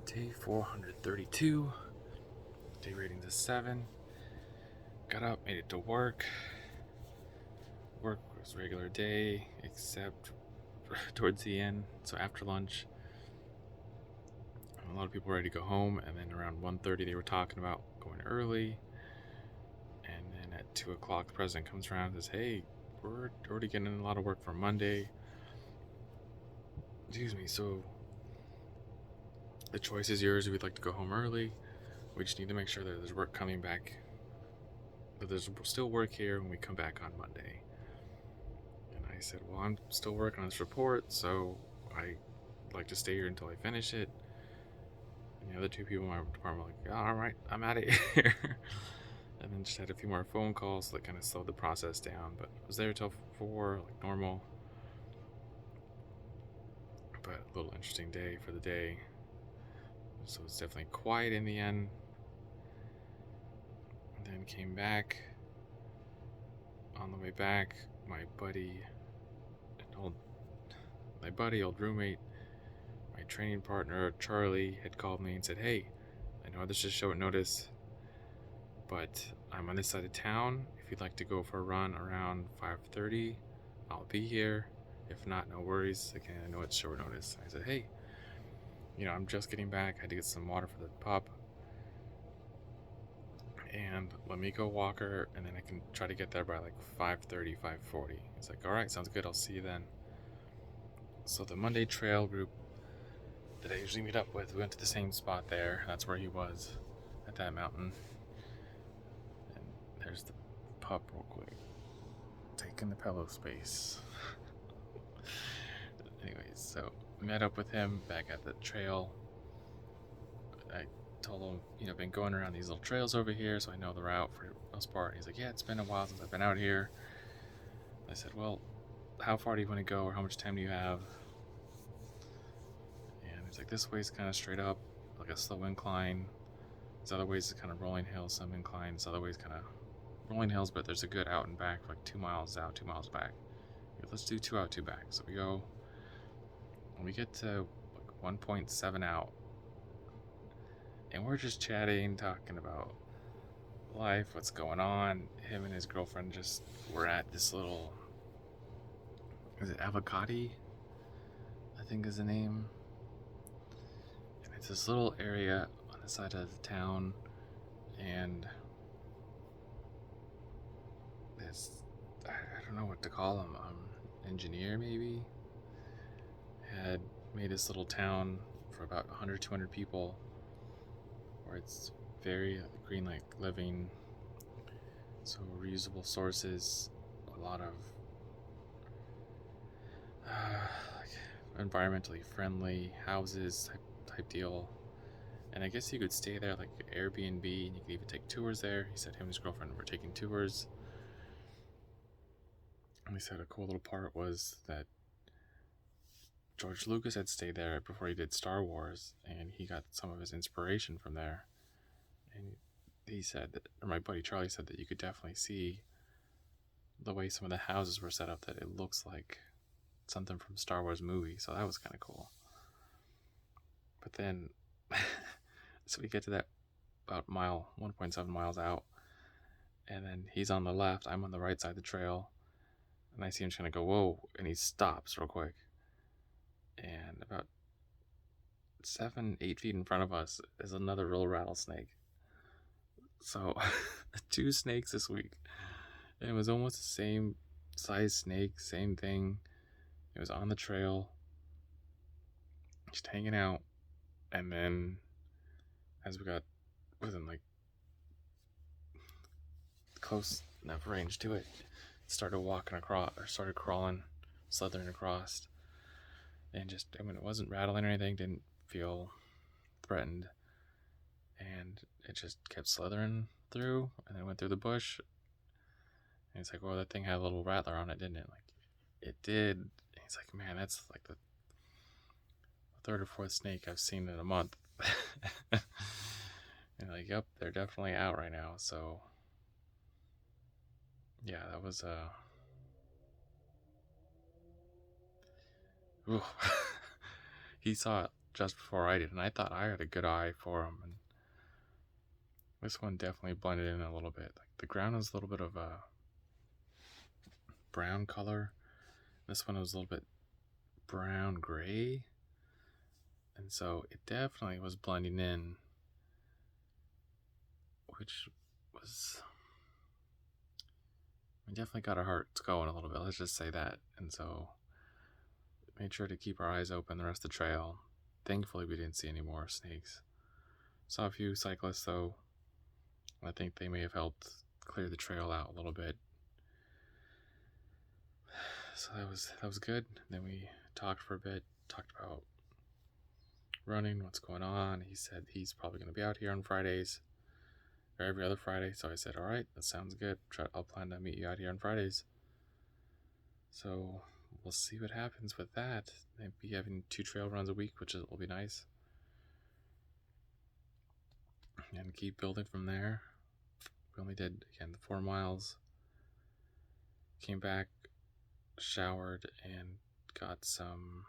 Day 432. Day rating is 7. Got up, made it to work. Work was a regular day, except towards the end. So after lunch, a lot of people were ready to go home, and then around 1:30 they were talking about going early. And then at 2 o'clock, the president comes around and says, "Hey, we're already getting in a lot of work for Monday. Excuse me, so the choice is yours if you'd like to go home early. We just need to make sure that there's work coming back, that there's still work here when we come back on Monday." And I said, "Well, I'm still working on this report, so I'd like to stay here until I finish it." And the other two people in my department were like, "Yeah, all right, I'm out of here." And then just had a few more phone calls that kind of slowed the process down. But I was there till 4, like normal. But a little interesting day for the day. So it's definitely quiet in the end. And then came back. On the way back, my buddy, old roommate, my training partner, Charlie, had called me and said, "Hey, I know this is short notice, but I'm on this side of town. If you'd like to go for a run around 5:30, I'll be here. If not, no worries. Again, I know it's short notice." I said, "Hey, I'm just getting back. I had to get some water for the pup. And let me go walk her, and then I can try to get there by like 5:30, 5:40. He's like, "All right, sounds good. I'll see you then." So the Monday trail group that I usually meet up with, we went to the same spot there. That's where he was, at that mountain. And there's the pup real quick, taking the pillow space. Anyways, so met up with him back at the trail. I told him, I've been going around these little trails over here, so I know the route for the most part. He's like, "Yeah, it's been a while since I've been out here." I said, "Well, how far do you want to go, or how much time do you have?" And he's like, "This way's kind of straight up, like a slow incline. This other way's kind of rolling hills, some inclines. This other way's kind of rolling hills, but there's a good out and back, like 2 miles out, 2 miles back. Let's do 2 out, 2 back." So we go, and we get to like 1.7 out, and we're just chatting, talking about life, what's going on. Him and his girlfriend just were at this little, is it Avocati, I think is the name. And it's this little area on the side of the town, and this, I don't know what to call him, engineer maybe, had made this little town for about 100, 200 people, where it's very green like living, so reusable sources, a lot of like environmentally friendly houses type deal. And I guess you could stay there like Airbnb, and you could even take tours there. He said him and his girlfriend were taking tours. And he said a cool little part was that George Lucas had stayed there before he did Star Wars, and he got some of his inspiration from there. And he said that, or my buddy Charlie said, that you could definitely see the way some of the houses were set up, that it looks like something from Star Wars movie. So that was kind of cool. But then, so we get to that about 1.7 miles out, and then he's on the left, I'm on the right side of the trail, and I see him trying to go, whoa, and he stops real quick. And about 7-8 feet in front of us is another real rattlesnake. So 2 snakes this week, and it was almost the same size snake, same thing. It was on the trail, just hanging out. And then as we got within like close enough range to it, started walking across, or started crawling, slithering across, and just, it wasn't rattling or anything, didn't feel threatened, and it just kept slithering through, and then went through the bush. And he's like, "Well, that thing had a little rattler on it, didn't it?" Like, it did. And he's like, "Man, that's like the 3rd or 4th snake I've seen in a month." And like, yep, they're definitely out right now. So yeah, that was he saw just before I did, and I thought I had a good eye for them. And this one definitely blended in a little bit. Like the ground was a little bit of a brown color. This one was a little bit brown gray, and so it definitely was blending in, which was, we definitely got our hearts going a little bit, let's just say that. And so made sure to keep our eyes open the rest of the trail. Thankfully we didn't see any more snakes. Saw a few cyclists though. I think they may have helped clear the trail out a little bit. So that was good. Then we talked for a bit, talked about running, what's going on. He said he's probably going to be out here on Fridays, or every other Friday. So I said, all right, that sounds good. I'll plan to meet you out here on Fridays. So we'll see what happens with that. Maybe having 2 trail runs a week, which will be nice. And keep building from there. We only did, again, the 4 miles. Came back, showered, and got some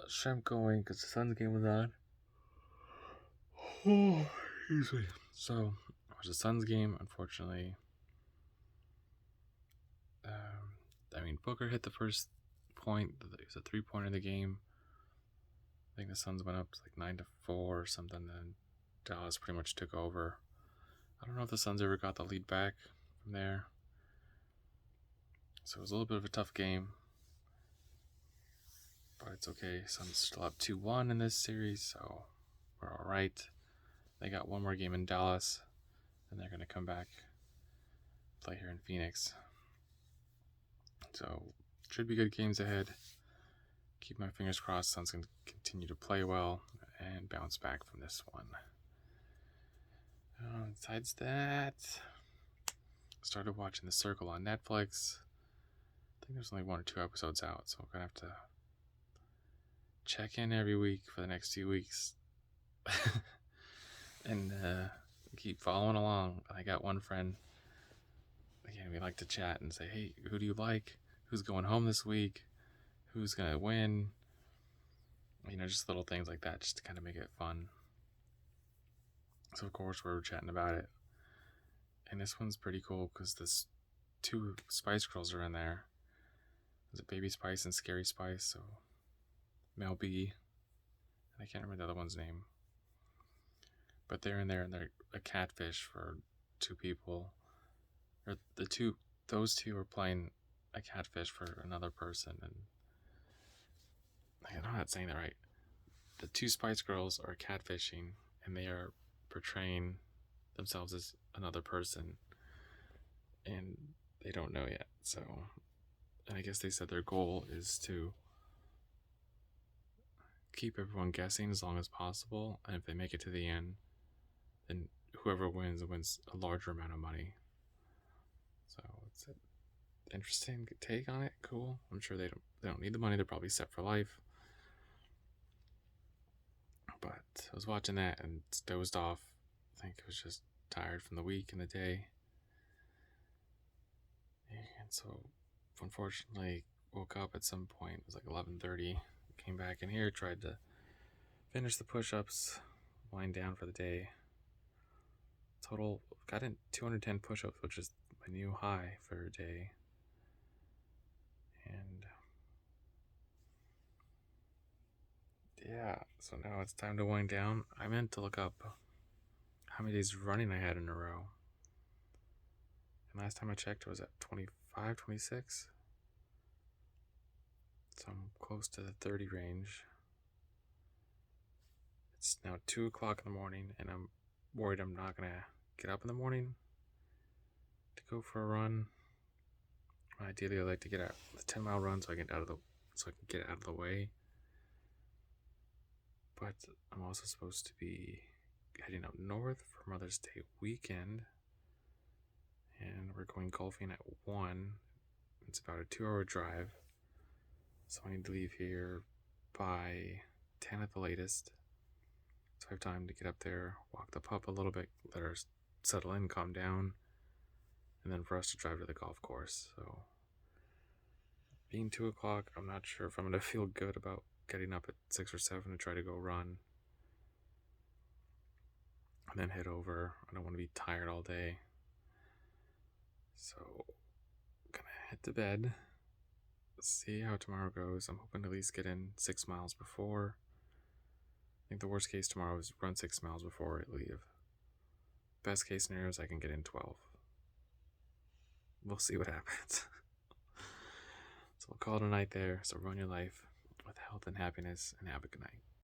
shrimp going because the Suns game was on. Oh, excuse me. So, it was the Suns game, unfortunately. Booker hit the first point. It was a 3-pointer in the game. I think the Suns went up to like 9-4 or something, then Dallas pretty much took over. I don't know if the Suns ever got the lead back from there. So it was a little bit of a tough game. But it's okay. Suns still up 2-1 in this series, so we're alright. They got one more game in Dallas, and they're going to come back, play here in Phoenix. So, should be good games ahead. Keep my fingers crossed. Suns can continue to play well and bounce back from this one. Besides that, started watching The Circle on Netflix. I think there's only 1 or 2 episodes out, so I'm going to have to check in every week for the next 2 weeks and keep following along. I got one friend, again, we like to chat and say, hey, who do you like? Who's going home this week? Who's going to win? Just little things like that, just to kind of make it fun. So, of course, we're chatting about it. And this one's pretty cool because this 2 Spice Girls are in there. There's a Baby Spice and Scary Spice, so Mel B. And I can't remember the other one's name. But they're in there and they're a catfish for 2 people. Or those 2 are playing a catfish for another person. And I'm not saying that right. The 2 Spice Girls are catfishing and they are portraying themselves as another person. And they don't know yet. So, and I guess they said their goal is to keep everyone guessing as long as possible. And if they make it to the end, then whoever wins a larger amount of money. So it's an interesting take on it. Cool. I'm sure they don't need the money. They're probably set for life. But I was watching that and dozed off. I think I was just tired from the week and the day. And so, unfortunately, woke up at some point. It was like 11:30. Came back in here, tried to finish the push-ups, wind down for the day. Total, got in 210 push-ups, which is my new high for a day. And yeah, so now it's time to wind down. I meant to look up how many days running I had in a row. And last time I checked, it was at 25, 26. So I'm close to the 30 range. It's now 2 o'clock in the morning, and I'm worried I'm not going to get up in the morning to go for a run. Ideally, I like to get out the 10-mile run so I can get out of the way. But I'm also supposed to be heading up north for Mother's Day weekend, and we're going golfing at 1. It's about a 2-hour drive, so I need to leave here by 10 at the latest. So I have time to get up there, walk the pup a little bit, let her settle in, calm down, and then for us to drive to the golf course. So Being 2 o'clock, I'm not sure if I'm gonna feel good about getting up at 6 or 7 to try to go run and then head over. I don't want to be tired all day. So, gonna head to bed, see how tomorrow goes. I'm hoping to at least get in 6 miles before. I think the worst case tomorrow is run 6 miles before I leave. Best case scenario is I can get in 12. We'll see what happens. So we'll call it a night there. So run your life with health and happiness, and have a good night.